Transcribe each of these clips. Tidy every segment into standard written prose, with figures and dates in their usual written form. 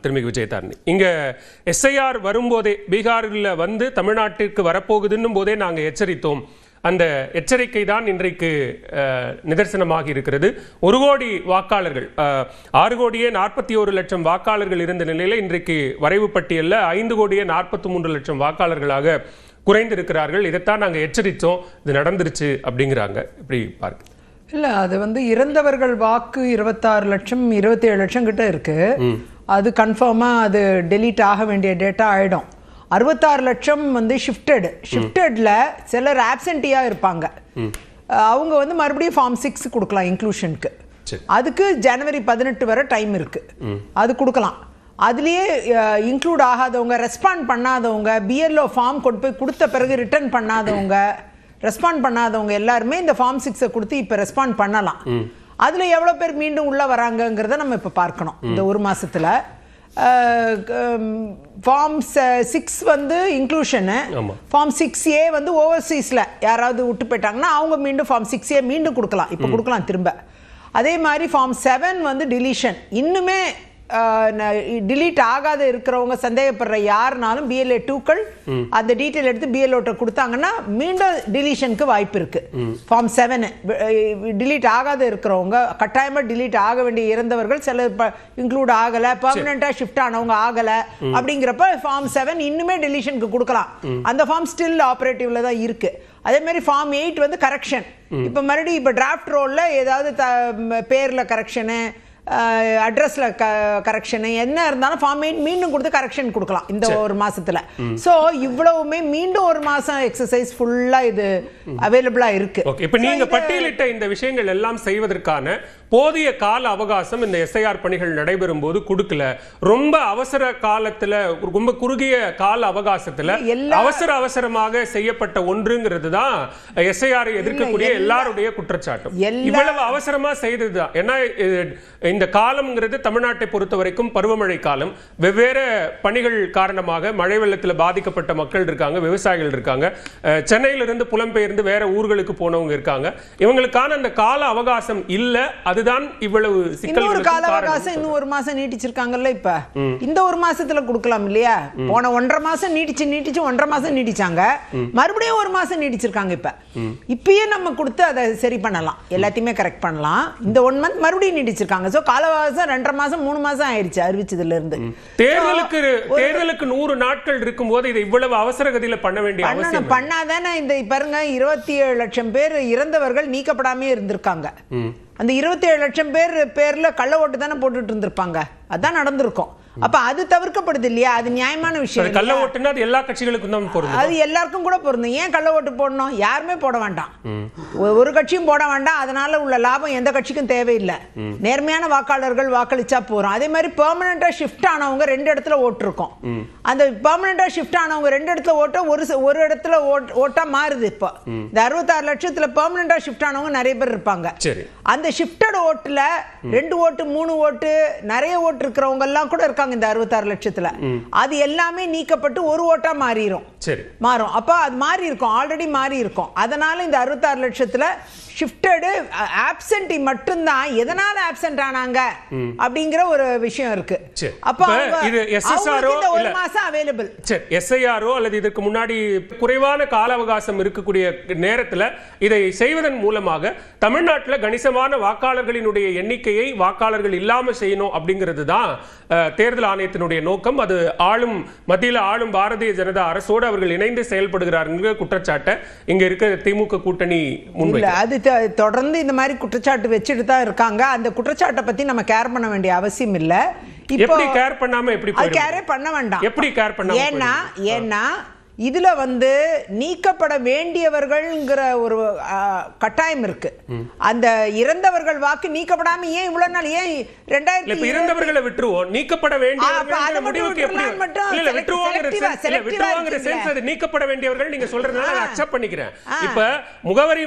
திருமிகு விஜயதாரணி. இங்க எஸ்ஐஆர் வரும்போதே பீகாரில் வந்து தமிழ்நாட்டிற்கு வரப்போகுதுன்னும் போதே நாங்கள் எச்சரித்தோம். அந்த எச்சரிக்கை தான் இன்றைக்கு நிதர்சனமாக இருக்கிறது. 1 கோடி வாக்காளர்கள் 6,41,00,000 வாக்காளர்கள் இருந்த நிலையில் இன்றைக்கு வரைவு பட்டியலில் 5,43,00,000 வாக்காளர்களாக குறைந்திருக்கிறார்கள். இதைத்தான் நாங்கள் எச்சரித்தோம், இது நடந்துருச்சு அப்படிங்கிறாங்க. இப்படி பார்க்க இல்லை, அது வந்து இறந்தவர்கள் வாக்கு 26 லட்சம் 27 லட்சம் கிட்ட இருக்கு. அது கன்ஃபார்மாக அது டெலீட் ஆக வேண்டிய டேட்டா ஆகிடும். 66 லட்சம் வந்து ஷிஃப்டட்ல சிலர் ஆப்சென்டியாக இருப்பாங்க. அவங்க வந்து மறுபடியும் ஃபார்ம் 6 கொடுக்கலாம் இன்க்ளூஷனுக்கு. அதுக்கு ஜனவரி 18 வரை டைம் இருக்கு, அது கொடுக்கலாம். அதுலேயே இன்க்ளூட் ஆகாதவங்க, ரெஸ்பாண்ட் பண்ணாதவங்க, பிஎல்ஓ ஃபார்ம் கொண்டு போய் கொடுத்த பிறகு ரிட்டர்ன் பண்ணாதவங்க, ரெஸ்பாண்ட் பண்ணாதவங்க எல்லாருமே இந்த ஃபார்ம் 6 கொடுத்து இப்போ ரெஸ்பாண்ட் பண்ணலாம். அதில் எவ்வளோ பேர் மீண்டும் உள்ளே வராங்கங்கிறத நம்ம இப்போ பார்க்கணும். இந்த 1 மாதத்தில் ஃபார்ம் 6 வந்து இன்க்ளூஷனு, ஃபார்ம் 6A வந்து ஓவர்சீஸில் யாராவது விட்டு போயிட்டாங்கன்னா அவங்க மீண்டும் ஃபார்ம் 6A மீண்டும் கொடுக்கலாம், இப்போ கொடுக்கலாம் திரும்ப. அதே மாதிரி ஃபார்ம் 7 வந்து டிலீஷன். இன்னுமே டிலீட் ஆகாத இருக்கிறவங்க சந்தேகப்படுற யாருனாலும் BLA 2க்கள் அந்த டீட்டெயில் எடுத்து BLOட்ட கொடுத்தாங்கன்னா மீண்டும் டிலீஷனுக்கு வாய்ப்பு இருக்கு. ஃபார்ம் 7 டிலீட் ஆகாத இருக்கிறவங்க, கட்டாயமா டிலீட் ஆக வேண்டிய இறந்தவர்கள் சில இன்க்ளூட் ஆகல, பெர்மனண்டா ஷிஃப்ட் ஆனவங்க ஆகல, அப்படிங்கிறப்ப ஃபார்ம் 7 இன்னுமே டிலீஷனுக்கு கொடுக்கலாம். அந்த ஃபார்ம் ஸ்டில் ஆப்ரேட்டிவ்ல தான் இருக்கு. அதே மாதிரி ஃபார்ம் 8 வந்து கரெக்ஷன். இப்போ மறுபடியும் இப்போ டிராஃப்ட் ரோல்ல ஏதாவது பேர்ல கரெக்ஷனு, அட்ரஸ்ல கரெக்ஷன் என்ன இருந்தாலும் ஃபார்ம் 8 மீண்டும் கொடுத்து கரெக்ஷன் கொடுக்கலாம் இந்த 1 மாசத்துல. சோ இவ்வளவுமே மீண்டும் 1 மாசம் எக்ஸசைஸ் ஃபுல்லா இது அவைலபிளா இருக்கு. இப்ப நீங்க பட்டியலிட்ட இந்த விஷயங்கள் எல்லாம் செய்வதற்கான போதிய கால அவகாசம் இந்த எஸ்ஐஆர் பணிகள் நடைபெறும் போது கொடுக்கல. ரொம்ப அவசர காலத்துல, ரொம்ப குறுகிய கால அவகாசத்துல அவசரமாக செய்யப்பட்ட ஒன்றுங்கிறது தான் எஸ்ஐஆர் எதிர்க்கக்கூடிய எல்லாருடைய குற்றச்சாட்டும். இவ்வளவு அவசரமா செய்ததுதான். ஏன்னா இந்த காலம்ங்கிறது தமிழ்நாட்டை பொறுத்த வரைக்கும் பருவமழை காலம். வெவ்வேறு பணிகள் காரணமாக மழை வெள்ளத்தில் பாதிக்கப்பட்ட மக்கள் இருக்காங்க, விவசாயிகள் இருக்காங்க, சென்னையிலிருந்து புலம்பெயர்ந்து வேற ஊர்களுக்கு போனவங்க இருக்காங்க. இவங்களுக்கான அந்த கால அவகாசம் இல்ல. அதுதான் இவ்வளவு சிக்கல். கால அவகாசம் இன்னும் 1 மாசம் நீட்டிச்சிருக்காங்கல்ல. இப்ப இந்த 1 மாசத்துல கொடுக்கலாம் இல்லையா? போன 1.5 மாசம் நீட்டிச்சு 1.5 மாசம் நீட்டிச்சாங்க, மறுபடியும் 1 மாசம் நீட்டிச்சிருக்காங்க. இப்பயே நம்ம கொடுத்து அதை சரி பண்ணலாம், எல்லாத்தையுமே கரெக்ட் பண்ணலாம். இந்த 1 மந்த் மறுபடியும் நீட்டிச்சிருக்காங்க. கால அவகாசம் 2.5 மாசம் 3 மாசம் ஆயிடுச்சு அறிவிச்சதுல இருந்து. தேர்தலுக்கு 100 நாட்கள் இருக்கும் போது இதை இவ்வளவு அவசர கதியில பண்ண வேண்டிய அவசியம் பண்ணாதானே? இந்த பாருங்க, 27 லட்சம் பேர் இறந்தவர்கள் நீக்கப்படாமே இருந்திருக்காங்க. அந்த 27 லட்சம் பேர்ல கள்ள ஓட்டு தானே போட்டுட்டு இருந்திருப்பாங்க. அதான் நடந்திருக்கும். அப்ப அது தவிர்க்கப்படுது இல்லையா? அது நியாயமான விஷயம். கள்ள ஓட்டுனா அது எல்லா கட்சிகளுக்கும் தான் பொருந்தும். அது எல்லாருக்கும் கூட பொருந்தும். ஏன் கள்ள ஓட்டு போடணும்? யாருமே போட வேண்டாம், ஒரு கட்சியும் போட வேண்டாம். அதனால உள்ள லாபம் எந்த கட்சிக்கும் தேவையில்லை. நேர்மையான வாக்காளர்கள் வாக்களிச்சா போறோம். அதே மாதிரி பெர்மனண்டா ஷிஃப்ட் ஆனவங்க 2 இடத்துல ஓட்டு இருக்கும். அந்த பெர்மனண்டா ஷிஃப்ட் ஆனவங்க 2 இடத்துல ஓட்ட ஒரு இடத்துல ஓட்டா மாறுது. இப்போ இந்த 66 லட்சத்துல பெர்மனண்டா ஷிஃப்ட் ஆனவங்க நிறைய பேர் இருப்பாங்க. அந்த ஷிஃப்டட் ஓட்டுல 2 ஓட்டு 3 ஓட்டு நிறைய ஓட்டு இருக்கிறவங்க எல்லாம் கூட இருக்காங்க இந்த 66 லட்சத்துல. அது எல்லாமே நீக்கப்பட்டு ஒரு ஓட்டா மாறும். அப்ப அது மாறி இருக்கும், ஆல்ரெடி மாறி இருக்கும். அதனால இந்த 66 லட்சத்துல ஷிஃப்டட் ஆப்சென்ட் மட்டும்தான். எதனால ஆப்சென்ட் ஆனாங்க அப்படிங்கிற ஒரு விஷயம் இருக்கு. அப்ப இது எஸ்எஸ்ஆரோ இந்த 1 மாசம் அவேலபிள். சரி, எஸ்ஐஆரோ அல்லது இதற்கு முன்னாடி குறைவான கால அவகாசம் இருக்கக்கூடிய நேரத்துல இதை செய்வதன் மூலமாக தமிழ்நாட்டில் கணிசமான வாக்காளர்களினுடைய எண்ணிக்கையை வாக்காளர்கள் இல்லாம செய்யணும் அப்படிங்கிறது தான் தேர்தல் ஆணையத்தினுடைய நோக்கம். அது மத்தியில் ஆளும் பாரதிய ஜனதா அரசோடு அவர்கள் இணைந்து செயல்படுகிறார்கள் குற்றச்சாட்டை இங்க இருக்க திமுக கூட்டணி முன்வைக்கிறது. அது தொடர்ந்து இந்த மாதிரி குற்றச்சாட்டு வச்சுட்டு தான் இருக்காங்க. அந்த குற்றச்சாட்டை பத்தி நம்ம கேர் பண்ண வேண்டிய அவசியம் இல்ல. எப்படி கேர் பண்ணாம எப்படி கேரே பண்ண வேண்டாம். எப்படி கேர் பண்ணாம? ஏன்னா இதுல வந்து நீக்கப்பட வேண்டியவர்கள்ங்கிற ஒரு கட்டாயம் இருக்கு. அந்த இறந்தவர்கள் வாக்கு நீக்கப்படாம ஏன் இவ்வளவு நாள், ஏன் 2000 இறந்தவர்களை விட்டுருவோம், நீக்கப்பட வேண்டியவர்கள் முடிவுக்கு எப்படி நீக்கப்பட வேண்டியவர்கள் நீங்க சொல்றதுனால அக்செப்ட் பண்ணிக்கிறேன். இப்ப முகவரி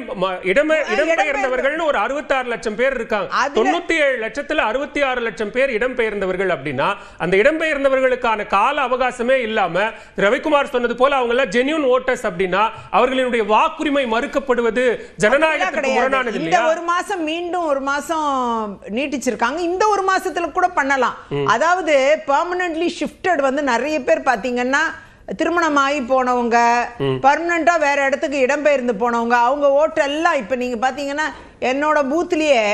இடம்பெயர்ந்தவர்கள்னு ஒரு 66 லட்சம் பேர் இருக்காங்க. 97 லட்சத்துல 66 லட்சம் பேர் இடம்பெயர்ந்தவர்கள் அப்படின்னா அந்த இடம்பெயர்ந்தவர்களுக்கான கால அவகாசமே இல்லாம ரவிக்குமார் சொன்னது போல அவங்க எல்லாம் ஜெனியூன் ஓட்டர்ஸ் அப்படின்னா அவர்களுடைய வாக்குரிமை மறுக்கப்படுவது ஜனநாயகத்துக்கு முரணானது இந்த இல்லையா? ஒரு மாசம் மீண்டும் ஒரு மாசம் நீட்டிச்சிருக்காங்க. இந்த ஒரு மாசத்துல கூட பண்ணலாம். அதாவது பெர்மனன்ட்லி ஷிஃப்டட் வந்து நிறைய பேர் பாத்தீங்கன்னா திருமணமாகி போனவங்க, பர்மனண்டா வேற இடத்துக்கு இடம்பெயர்ந்து போனவங்க, அவங்க ஓட்டு எல்லாம் இப்ப நீங்க பாத்தீங்கன்னா என்னோட பூத்லயே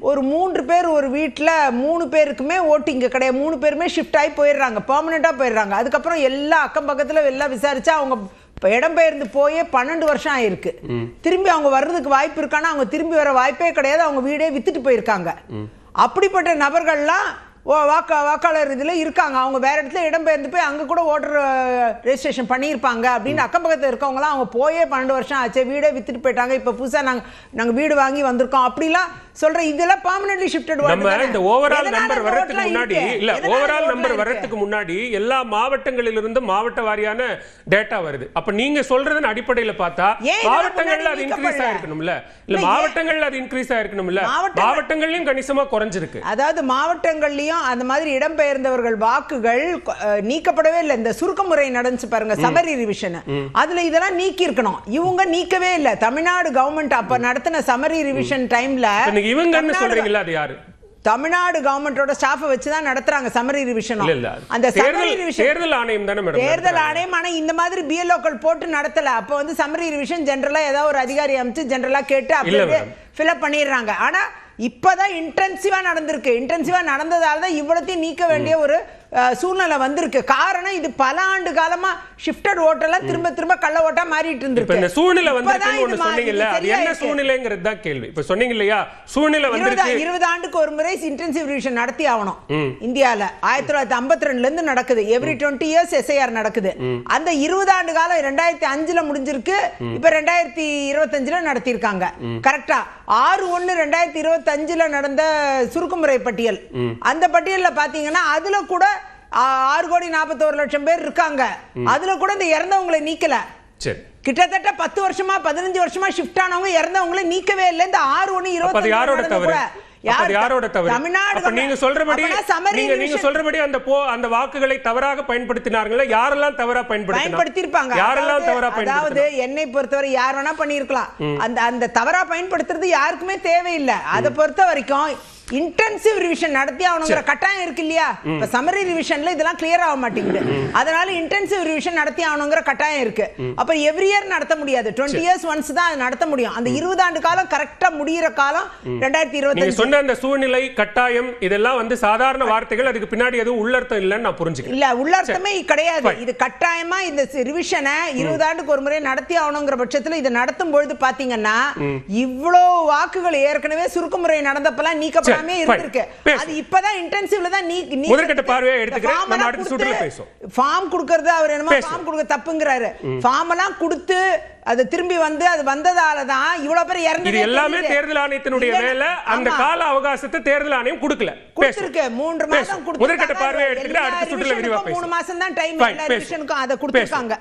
ஒரு 3 பேர் ஒரு வீட்டுல 3 பேருக்குமே ஓட்டு இங்க கிடையாது. 3 பேருமே ஷிஃப்ட் ஆகி போயிடுறாங்க, பெர்மனண்டா போயிடுறாங்க. அதுக்கப்புறம் எல்லா அக்கம் பக்கத்துல எல்லாம் விசாரிச்சா அவங்க இடம்பெயர்ந்து போயே 12 வருஷம் ஆயிருக்கு. திரும்பி அவங்க வர்றதுக்கு வாய்ப்பு இருக்கானா? அவங்க திரும்பி வர வாய்ப்பே கிடையாது. அவங்க வீடே வித்துட்டு போயிருக்காங்க. அப்படிப்பட்ட நபர்கள்லாம் வாக்காளர் இதுல இருக்காங்க. அவங்க வேற இடத்துல இடம்பெயர்ந்து போய் அங்க கூட ஓட்டர் ரெஜிஸ்ட்ரேஷன் பண்ணியிருப்பாங்க அப்படின்னு அக்கம் பக்கத்தில் இருக்கவங்களாம் அவங்க போயே 12 வருஷம் ஆச்சு, வீடே வித்துட்டு போயிட்டாங்க, இப்ப புதுசா நாங்க வீடு வாங்கி வந்திருக்கோம் அப்படிலாம் சொல்ற. இதெல்லாம் பெர்மனன்ட்லி ஷிஃப்டட். நம்ம இந்த ஓவரால் நம்பர் வரதுக்கு முன்னாடி இல்ல, ஓவரால் நம்பர் வரதுக்கு முன்னாடி எல்லா மாவட்டங்களிலிருந்து மாவட்ட வாரியான டேட்டா வருது. அப்ப நீங்க சொல்றதன் அடிப்படையில பார்த்தா மாவட்டங்கள்ல அது இன்க்ரீஸ் ஆயிருக்கணும்ல, இல்ல மாவட்டங்கள்ல அது இன்க்ரீஸ் ஆயிருக்கணும்ல, மாவட்டங்கள்லயும் கணிசமா குறைஞ்சிருக்கு. அதாவது மாவட்டங்கள்லயும் அந்த மாதிரி இடம்பெயர்ந்தவர்கள் வாக்குகள் நீக்கப்படவே இல்லை. இந்த சுருக்க முறை நடந்துச்சு பாருங்க, சமரி ரிவிஷன், அதுல இதெல்லாம் நீக்கி இருக்கணும். இவங்க நீக்கவே இல்லை. தமிழ்நாடு கவர்மெண்ட் அப்ப நடத்தின சமரி ரிவிஷன் டைம்ல இவங்கன்னு சொல்றீங்களா? அது யாரு? தமிழ்நாடு கவர்மெண்டோட ஸ்டாஃப் வச்சு தான் நடத்துறாங்க சமரி ரிவிஷன். அந்த சமரி ரிவிஷன் தேர்தல் ஆணையம் தானே மேடம்? தேர்தல் ஆணையம். ஆனா இந்த மாதிரி பிஎல்ஓக்கள் போட்டு நடத்தல. அப்ப வந்து சமரி ரிவிஷன் ஜெனரலா ஏதாவது ஒரு அதிகாரி அமைச்சு ஜெனரலா கேட்டு அப்படியே ஃபில் அப் பண்ணிடுறாங்க. ஆனா இப்பதான் இன்டென்சிவா நடந்திருக்கு. இன்டென்சிவா நடந்ததால தான் இவ்வளத்தையும் நீக்க வேண்டிய ஒரு சூழ்நிலை வந்திருக்கு. காரணம் இது பல ஆண்டு காலமா ஷிஃப்டட் ஓட்டெல்லாம் திரும்ப திரும்ப கள்ள ஓட்டா மாறிட்டு இருந்திருக்கு. இந்த சூழ்நிலை வந்திருக்குன்னு ஒன்னு சொன்னீங்கல்ல, அது என்ன சூழ்நிலைங்கிறது தான் கேள்வி. இப்ப சொன்னீங்க இல்லையா, சூழ்நிலை வந்திருக்கு. 20 ஆண்டுக்கு ஒரு முறை இன்டென்சிவ் ரிவிஷன் நடத்தி ஆகணும். இந்தியால 1952ல இருந்து நடக்குது. எவ்ரி 20 இயர்ஸ் எஸ்ஐஆர் நடக்குது. அந்த 20 ஆண்டு காலம் 2005ல முடிஞ்சிருக்கு. இப்ப 2025ல நடத்தி இருக்காங்க. கரெக்டா 6/1/2025ல நடந்த சுருக்குமுறை பட்டியல். அந்த பட்டியல்ல பாத்தீங்கன்னா அதுல கூட 6,41,00,000 பேர் இருக்காங்க. அதுல கூட இந்த இறந்தவங்களை நீக்கல. கிட்டத்தட்ட 10 வருஷமா 15 வருஷமா ஷிஃப்ட் ஆனவங்க இறந்தவங்களை நீக்கவே இல்லை. இந்த 6/1/2025 யாரோட தவறு? தமிழ்நாடு. நீங்க சொல்றபடி அந்த வாக்குகளை தவறாக பயன்படுத்தினார்களா? யாரெல்லாம் தவறா பயன்படுத்திருப்பாங்க? யாரெல்லாம் தவறா அதாவது என்னை பொறுத்தவரை யார் வேணா பண்ணிருக்கலாம். அந்த தவறா பயன்படுத்துறது யாருக்குமே தேவையில்லை. அதை பொறுத்த வரைக்கும் இன்டென்சிவ் ரிவிஷன் நடத்தி ஆகணுங்கிற கட்டாயம் இருக்கு இல்லையா? இப்ப சமரி ரிவிஷன்ல இதெல்லாம் கிளியர் ஆக மாட்டேங்குது. அதனால இன்டென்சிவ் ரிவிஷன் நடத்தி ஆகணுங்கிற கட்டாயம் இருக்கு. அப்ப எவ்ரி இயர் நடத்த முடியாது. 20 இயர்ஸ் ஒன்ஸ் தான் அது நடத்த முடியும். அந்த 20 ஆண்டு காலம் கரெக்டா முடியிற காலம் 2025. நீங்க சொன்ன அந்த சூழ்நிலை கட்டாயம் இதெல்லாம் வந்து சாதாரண வார்த்தைகள், அதுக்கு பின்னாடி எதுவும் உள்ளர்த்தம் இல்லன்னு நான் புரிஞ்சுக்கிறேன். இல்ல, உள்ளர்த்தமே கிடையாது. இது கட்டாயமா இந்த ரிவிஷனை 20 ஆண்டுக்கு ஒரு முறை நடத்தி ஆகணுங்கிற பட்சத்துல இதை நடத்தும் பொழுது பாத்தீங்கன்னா இவ்வளவு வாக்குகள் ஏற்கனவே சுருக்குமுறை நடந்தப்பெல்லாம் நீக்கப்பட இருக்கு. அது இப்பதான் இன்டென்சிவ்ல தான் முதற்கட்ட பார்வையா எடுத்துக்கிறேன். நம்ம அடுத்த சுற்றுல பேசுவோம். ஃபார்ம் கொடுக்கிறது அவர் என்னமோ ஃபார்ம் கொடுக்க தப்புங்கறாரு. ஃபார்ம் எல்லாம் கொடுத்து அது திரும்பி வந்து அது வந்ததால தான் இவ்வளவு பேர் இறந்து. இது எல்லாமே தேர்தல் ஆணையத்தினுடைய வேலை. அந்த கால அவகாசத்தை தேர்தல் ஆணையம் கொடுக்கல. கொடுத்திருக்கு. 3 மாசம் கொடுத்து முதற்கட்ட பார்வையா எடுத்துக்கிட்டு அடுத்த சுற்றுல விரிவா பேசுவோம். 3 மாசம் தான் டைம் எல்லா ரிவிஷனுக்கும் அதை கொடுத்திருக்காங்க.